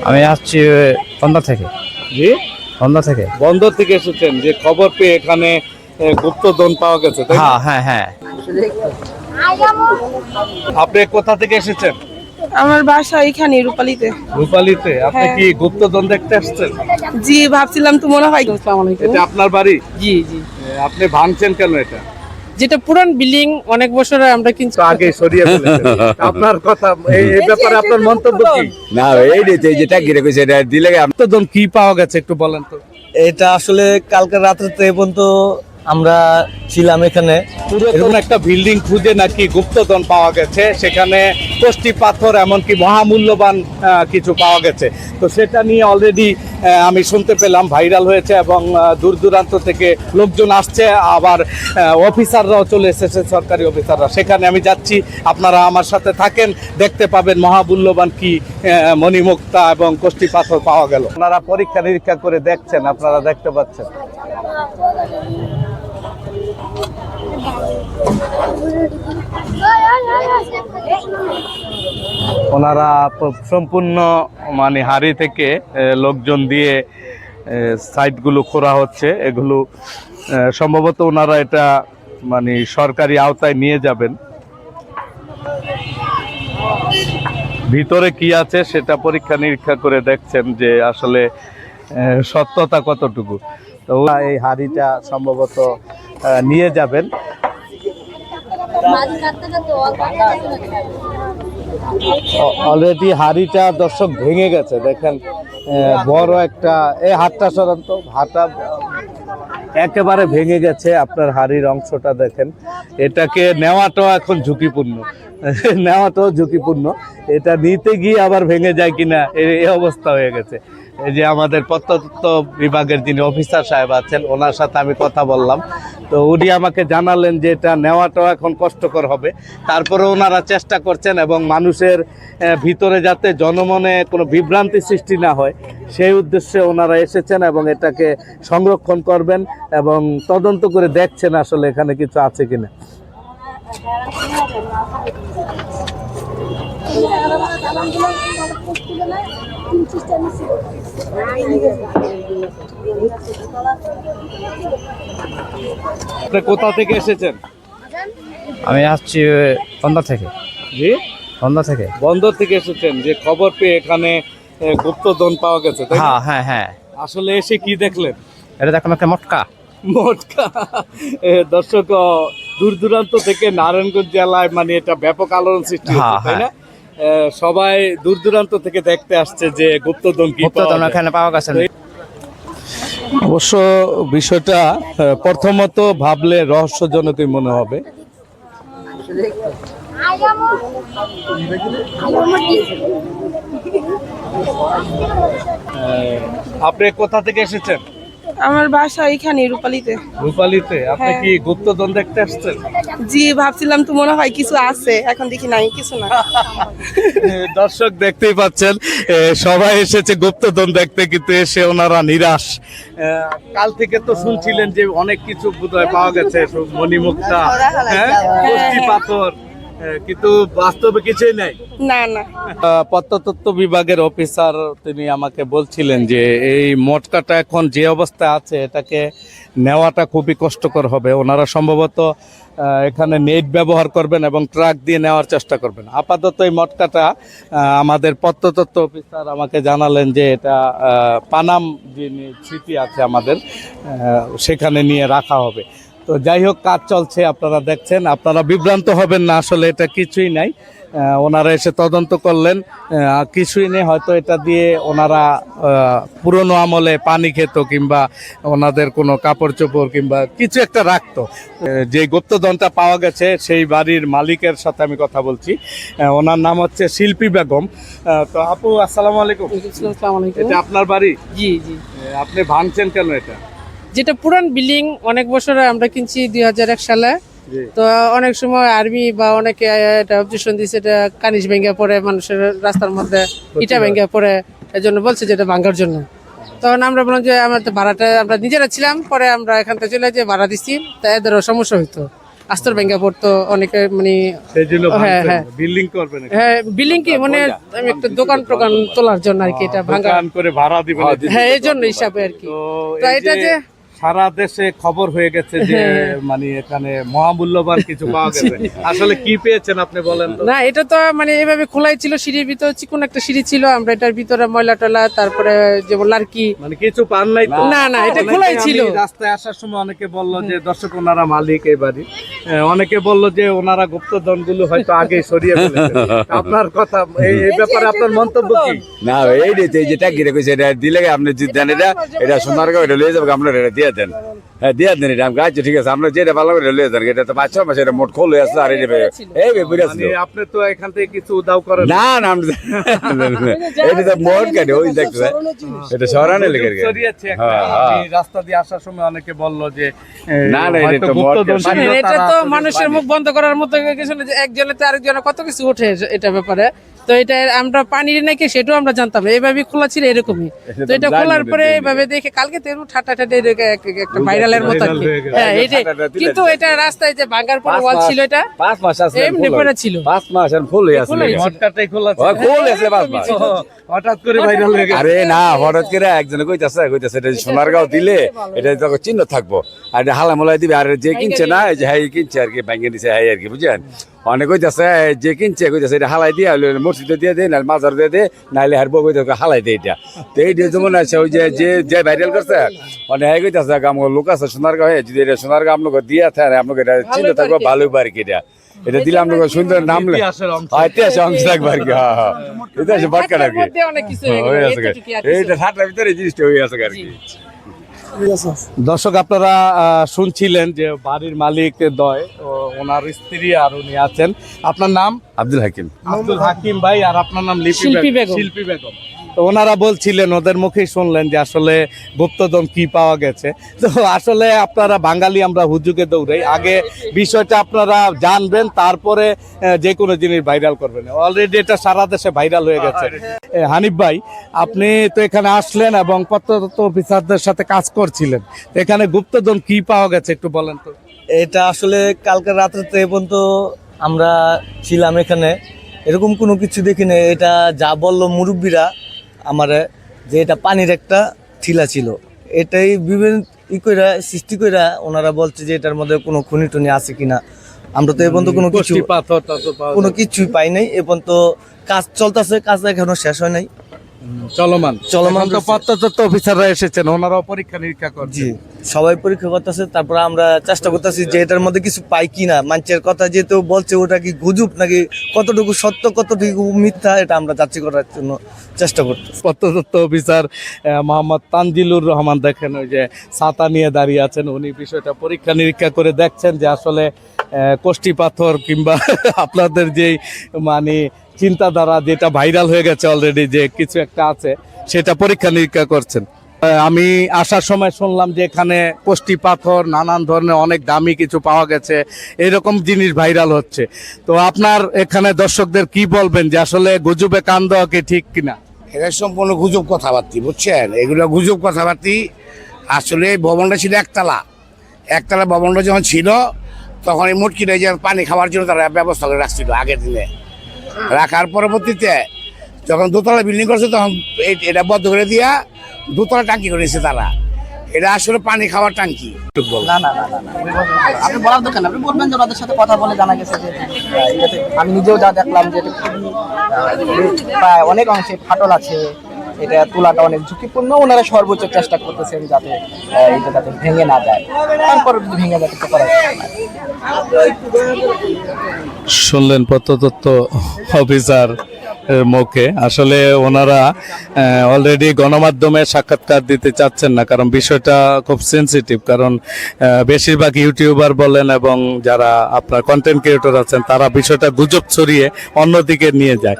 আমি আসছি বন্দর থেকে। জি, বন্দর থেকে। বন্দর থেকে এসেছেন, যে খবর পেয়ে এখানে গুপ্তধন পাওয়া গেছে, তাই না? হ্যাঁ হ্যাঁ হ্যাঁ। আপনি কোথা থেকে এসেছেন? আমার বাসা এখানে রূপালীতে। রূপালীতে? আপনি হ্যাঁ। কি গুপ্তধন দেখতে আসছেন? জি, ভাবছিলাম তো মনে হয়। আসসালামু আলাইকুম। এটা আপনার বাড়ি? জি জি। আপনি ভাঙছেন কেন এটা? যেটা পুরান বিল্ডিং, অনেক বছর আমরা কিনছি। তো আগে সরিয়ে ফেলেছেন। আপনার কথা, এই ব্যাপারে আপনার মন্তব্য কি? না এই রে যেটা গিরে কইছে এটা দিলে গুপ্তধন কি পাওয়া গেছে একটু বলেন তো। এটা আসলে কালকে রাত্রে তো এই পর্যন্ত আমরা ছিলাম এখানে। পুরাতন একটা বিল্ডিং খুঁজে নাকি গুপ্তধন পাওয়া গেছে, সেখানে কোষ্টি পাথর এমনকি মহামূল্যবান কিছু পাওয়া গেছে। তো সেটা নিয়ে অলরেডি আমি শুনতে পেলাম ভাইরাল হয়েছে, এবং দূর দূরান্ত থেকে লোকজন আসছে, আবার অফিসাররাও চলে এসেছে, সরকারি অফিসাররা। সেখানে আমি যাচ্ছি, আপনারা আমার সাথে থাকেন, দেখতে পাবেন মহামূল্যবান কি মণিমুক্তা এবং কোষ্টি পাথর পাওয়া গেল। আপনারা পরীক্ষা নিরীক্ষা করে দেখছেন, আপনারা দেখতে পাচ্ছেন। ওনারা সম্পূর্ণ মানে হাড়ি থেকে লোকজন দিয়ে সাইটগুলো খোঁড়া হচ্ছে। এগুলো সম্ভবত ওনারা এটা মানে সরকারি আওতায় নিয়ে যাবেন। ভিতরে কি আছে সেটা পরীক্ষা নিরীক্ষা করে দেখছেন যে আসলে সত্যতা কতটুকু। তো এই হাড়িটা সম্ভবত নিয়ে যাবেন। অলরেডি হাড়িটা দর্শক ভেঙে গেছে, দেখেন বড় একটা, এই হাতটা সরান্ত, হাতটা একেবারে ভেঙে গেছে। আপনার হাড়ির অংশটা দেখেন, এটাকে নেওয়াটাও এখন ঝুঁকিপূর্ণ, নেওয়াটাও ঝুঁকিপূর্ণ। এটা নিতে গিয়ে আবার ভেঙে যায় কিনা এই অবস্থা হয়ে গেছে। এই যে আমাদের প্রত্নতত্ত্ব বিভাগের যিনি অফিসার সাহেব আছেন, ওনার সাথে আমি কথা বললাম, তো উনি আমাকে জানালেন যে এটা নেওয়াটাও এখন কষ্টকর হবে। তারপরে ওনারা চেষ্টা করছেন, এবং মানুষের ভিতরে যাতে জনমনে কোনো বিভ্রান্তি সৃষ্টি না হয় সেই উদ্দেশ্যে ওনারা এসেছেন, এবং এটাকে সংরক্ষণ করবেন এবং তদন্ত করে দেখছেন আসলে এখানে কিছু আছে কিনা। আপনি কোথা থেকে এসেছেন? আমি আসছি বন্দর থেকে। জি, বন্দর থেকে। বন্দর থেকে এসেছেন, যে খবর পেয়ে এখানে গুপ্তধন পাওয়া গেছে, তাই না? হ্যাঁ হ্যাঁ। আসলে এসে কি দেখলেন? এটা দেখলাম একটা মটকা। মোটকা। দর্শক, দূর দূরান্ত থেকে নারায়ণগঞ্জ জেলায় মানে এটা ব্যাপক আলোড়ন সৃষ্টি হচ্ছে, তাই না? সবাই দূর দূরান্ত থেকে দেখতে আসছে যে গুপ্তধন কি গুপ্তধন এখানে পাওয়া গেছে। অবশ্য বিষয়টা প্রথমত ভাবলে রহস্যজনকই মনে হবে। আপনি কোথা থেকে এসেছেন? আমার বাসা এখানে রূপালীতে। রূপালীতে? আপনি হ্যাঁ। কি গুপ্তধন দেখতে আসছেন? জি, ভাবছিলাম তো মনে হয় কিছু আছে, এখন দেখি নাই, কিছু না। দর্শক দেখতেই পাচ্ছেন, সবাই এসেছে গুপ্তধন দেখতে, কিন্তু এসে ওনারা নিরাশ। কাল থেকে তো শুনছিলেন যে অনেক কিছু বোধহয় পাওয়া গেছে, মণিমুক্তা, কোষ্টি পাথর, কিন্তু বাস্তবে কিছুই নাই। না না। প্রত্নতত্ত্ব বিভাগের অফিসার তিনি আমাকে বলছিলেন যে এই মটকাটা এখন যে অবস্থায় আছে এটাকে নেওয়াটা খুবই কষ্টকর হবে। ওনারা সম্ভবত এখানে নেট ব্যবহার করবেন এবং ট্রাক দিয়ে নেওয়ার চেষ্টা করবেন। আপাতত এই মটকাটা আমাদের প্রত্নতত্ত্ব অফিসার আমাকে জানালেন যে এটা পানাম যে স্মৃতি আছে আমাদের, সেখানে নিয়ে রাখা হবে। তো যাই হোক, কাজ চলছে, আপনারা দেখছেন, আপনারা বিভ্রান্ত হবেন না, আসলে এটা কিছুই নাই। ওনারা এসে তদন্ত করলেন, কিছুই নেই। হয়তো এটা দিয়ে ওনারা পুরনো আমলে পানি খেত, কিংবা ওনাদের কোনো কাপড় চোপড় কিংবা কিছু একটা রাখতো। যে গুপ্তধনটা পাওয়া গেছে সেই বাড়ির মালিকের সাথে আমি কথা বলছি, ওনার নাম হচ্ছে শিল্পী বেগম। তো আপু, আসসালামু আলাইকুম। আসসালামু আলাইকুম। এটা আপনার বাড়ি? জি জি। আপনি ভাঙছেন কেন এটা? যেটা পুরান বিল্ডিং, অনেক বছর আমরা কিনছি 2001 সালে। তো অনেক সময় আর্মি বা অনেকে এটা অবজেকশন দিয়েছে, এটা কানিশ ভেঙে পড়ে, মানুষের রাস্তার মধ্যে ইটা ভেঙে পড়ে, এই জন্য বলছে যে এটা ভাঙার জন্য। তখন আমরা বললাম যে আমাদের ভাড়াটা আমরা নিজেরা ছিলাম, পরে আমরা এখান থেকে চলে যে ভাড়া দিচ্ছি, তা এদেরও সমস্যা হইতো। আস্তর ভেঙে পড়তো অনেকে মানে সেই জন্য হ্যাঁ, হ্যাঁ। বিল্ডিং করবেন হ্যাঁ বিল্ডিং কি মানে আমি একটা দোকান টোকান তোলার জন্য আর কি এটা ভাঙা দোকান করে ভাড়া দিবেন হ্যাঁ এই জন্য হিসাবে আর কি তো তো এই এটা যে সারা দেশে খবর হয়ে গেছে যে মানে এখানে মহামূল্যবান কিছু পাওয়া গেছে, আসলে কি পেয়েছেন আপনি বলেন তো? না এটা তো মানে এভাবে খোলাই ছিল, সিঁড়ির ভিতরে চিকন একটা সিঁড়ি ছিল, আমরা এটার ভিতরে ময়লা টয়লা তারপরে যেমন লার্কি মানে কিছু পান নাই তো? না, না, এটা অনেকে খোলাই ছিল। আমি রাস্তায় আসার সময় অনেকে বলল যে দর্শক ওনারা মালিক এই বাড়ি, অনেকে বলল যে ওনারা গুপ্তধন গুলো হয়তো আগে সরিয়ে ফেলেছে। আপনার কথা এই ব্যাপারে আপনার মন্তব্য কি? না এই রে এই যেটা গিরে কইছে এটা দিলে আপনি যদি দেন এটা সোনারগাঁও এটা লয়ে যাবে আপনার এটা দিয়ে দেন। হ্যাঁ দিয়ে দেন এটা আমি আচ্ছা ঠিক আছে আমরা যেটা ভালো করে লয়ে দেন, এটা তো 5-6 মাস এটা মোট খোল হয়ে আসছে আর এটা এই বুঝে মানে আপনি তো এখান থেকে কিছু উদাও করেন না না এটা তো মোট কাটে ওই দেখতে এটা সরানে লেগে গেছে। সরিয়েছে একটা। হ্যাঁ, হ্যাঁ। আমি রাস্তা দিয়ে আসার সময় অনেকে বলল যে না, না, এটা হয়তো তো গুপ্তধন মদ- ছিল, মানে এটা তারা তো আসলে মানুষের মুখ বন্ধ করার মতো কিছু না যে একজনের তো আরেকজনের কত কিছু ওঠে এটা ব্যাপারে। তো এটা আমরা পানির নাকি সেটাও আমরা জানতাম না, এইভাবে খোলা ছিল এরকমই। তো এটা খোলার পরে এইভাবে দেখে কালকে তো এরকম ঠাটা ঠাটা একটা ভাইরালের মতো আর কি। হয়ে গেছে। হ্যাঁ এইটাই, কিন্তু এটা রাস্তায় যে ভাঙার পরে ওয়াল ছিল এটা 5 মাস আছে এমনি পড়ে ছিল। 5 মাস আর ফুল হয়ে আছে ফুল হয়ে আছে। মটকাটাই খোলা ছিল। ও খোল আছে 5 মাস। হঠাৎ করে ভাইরাল হয়ে গেছে। আরে না হঠাৎ করে একজনে কইতাছে এটা সোনারগাঁও দিলে এটা তো চিহ্ন থাকবো আর এটা হালা মোলাই দিবে আর যে কিনছে না এই যে হ্যাঁ কিনছে আর কি ব্যাংকে নিছে হ্যাঁ আর কি বুঝছেন অনেক কইতাছে যে কিনছে কইতাছে এটা হালাই দিয়ে মসজিদে দিয়ে দে না মাজার দিয়ে দে নাইলে হারবো কইতাছে হালাই দে এটা তো এই যেমন আছে ওই যে যে ভাইরাল করছে অনেক হ্যাঁ কইতাছে আমার লোক আছে সোনারগাঁও যদি এটা সোনারগাঁও আপনাকে দিয়ে থাকে আপনাকে এটা চিহ্ন থাকবো ভালো আর কি এটা দিলে আপনাকে সুন্দর নাম ইতিহাসের অংশ। ইতিহাস অংশ থাকবে আর কি হ্যাঁ হ্যাঁ ইতিহাস বাটকার আর কি মধ্যে অনেক কিছু হয়ে গেল, হয়ে আছে এতটুকু আর কিছু এইটা ঠাট্টার ভিতরে জিনিসটা হয়ে আছে আর কি দর্শক আপনারা শুনছিলেন যে বাড়ির মালিক দয় ওনার স্ত্রী আর উনি আছেন। আপনার নাম? আব্দুল হাকিম আব্দুল হাকিম ভাই। আর আপনার নাম? শিল্পী বেগম। শিল্পী বেগম। তো ওনারা বলছিলেন ওদের মুখেই শুনলেন যে আসলে গুপ্তধন কি পাওয়া গেছে। তো আসলে আপনারা বাঙালি, আমরা হুজুগে দৌড়াই, আগে বিষয়টা আপনারা জানবেন তারপরে যে কোনো জিনিস ভাইরাল করবেন। অলরেডি এটা সারা দেশে ভাইরাল হয়ে গেছে। হানিফ ভাই, আপনি তো এখানে আসলেন এবং প্রত্নতত্ত্ব অফিসারদের সাথে কাজ করছিলেন, তো এখানে গুপ্তধন কি পাওয়া গেছে একটু বলেন তো। এটা আসলে কালকে রাত্রে তো এ পর্যন্ত আমরা ছিলাম এখানে, এরকম কোনো কিছু দেখিনি। এটা যা বললো মুরব্বীরা আমারে যে এটা পানির একটা ঠিলা ছিল, এটাই বিভিন্ন কইরা সৃষ্টি কইরা ওনারা বলছে যে এটার মধ্যে কোনো খনি টনি আছে কিনা। আমরা তো এ পর্যন্ত কোনো কিছু কষ্টি পাথর টাথর পাওয়া কোনো যায়? কিছুই পাই নাই। এ পর্যন্ত কাজ চলতেছে, কাজ এখনো শেষ হয় নাই। চলমান চলমান এখন তো রয়েছে। প্রত্নতত্ত্ব অফিসাররা এসেছেন, ওনারাও পরীক্ষা নিরীক্ষা করছে। জি, সবাই পরীক্ষা করতেছে, তারপরে আমরা চেষ্টা করতেছি যে এটার মধ্যে কিছু পাই কিনা। মানুষের কথা যেহেতু বলছে ওটা কি গুজব নাকি কতটুকু সত্য কতটুকু মিথ্যা, এটা আমরা যাচাই করার জন্য চেষ্টা করতেছি। প্রত্নতত্ত্ব অফিসার মোহাম্মদ তানজিলুর রহমান, দেখেন ওই যে ছাতা নিয়ে দাঁড়িয়ে আছেন, উনি বিষয়টা পরীক্ষা নিরীক্ষা করে দেখছেন যে আসলে কষ্টি পাথর কিংবা আপনাদের যেই মানে চিন্তাধারা যেটা ভাইরাল হয়ে গেছে অলরেডি যে কিছু একটা আছে, সেটা পরীক্ষা নিরীক্ষা করছেন। আমি আসার সময় শুনলাম যে এখানে কষ্টি পাথর নানান ধরনের অনেক দামি কিছু পাওয়া গেছে, এরকম জিনিস ভাইরাল হচ্ছে। তো আপনার এখানে দর্শকদের কি বলবেন যে আসলে গুজবে কান দেওয়া কি ঠিক কিনা? এটা সম্পূর্ণ গুজব কথাবার্তি, বুঝছেন? এগুলো গুজব কথাবার্তি। আসলে ভবনটা ছিল একতলা ভবনটা যখন ছিল তখন এই মুটকিটা যে পানি খাওয়ার জন্য তারা ব্যবস্থা করে রাখছিল আগের দিনে। রাখার পরবর্তীতে যখন দোতলা বিল্ডিং করছে তখন এটা বদ্ধ করে দিয়া দোতলা টাঙ্কি করেছে তারা। এটা আসলে পানি খাওয়ার টাঙ্কি। না না না না না। আপনি বলার দরকার না, আপনি বলবেন যে ওদের সাথে কথা বলে জানা গেছে যে এটাতে আমি নিজেও যা দেখলাম যে এটা খুবই প্রায় অনেক অংশে ফাটল আছে, এটা তোলাটা অনেক ঝুঁকিপূর্ণ। ওনারা সর্বোচ্চ চেষ্টা করতেছেন যাতে এটা যাতে ভেঙে না যায়, তারপরে যদি ভেঙে যায় কিছু করার কিছু নাই। শুনলেন প্রত্নতত্ত্ব অফিসার মুখে। আসলে ওনারা অলরেডি গণমাধ্যমে সাক্ষাৎকার দিতে চাচ্ছেন না, কারণ বিষয়টা খুব সেনসিটিভ। কারণ বেশিরভাগ ইউটিউবার বলেন এবং যারা আপনার কন্টেন্ট ক্রিয়েটর আছেন তারা বিষয়টা গুজব ছড়িয়ে অন্যদিকে নিয়ে যায়।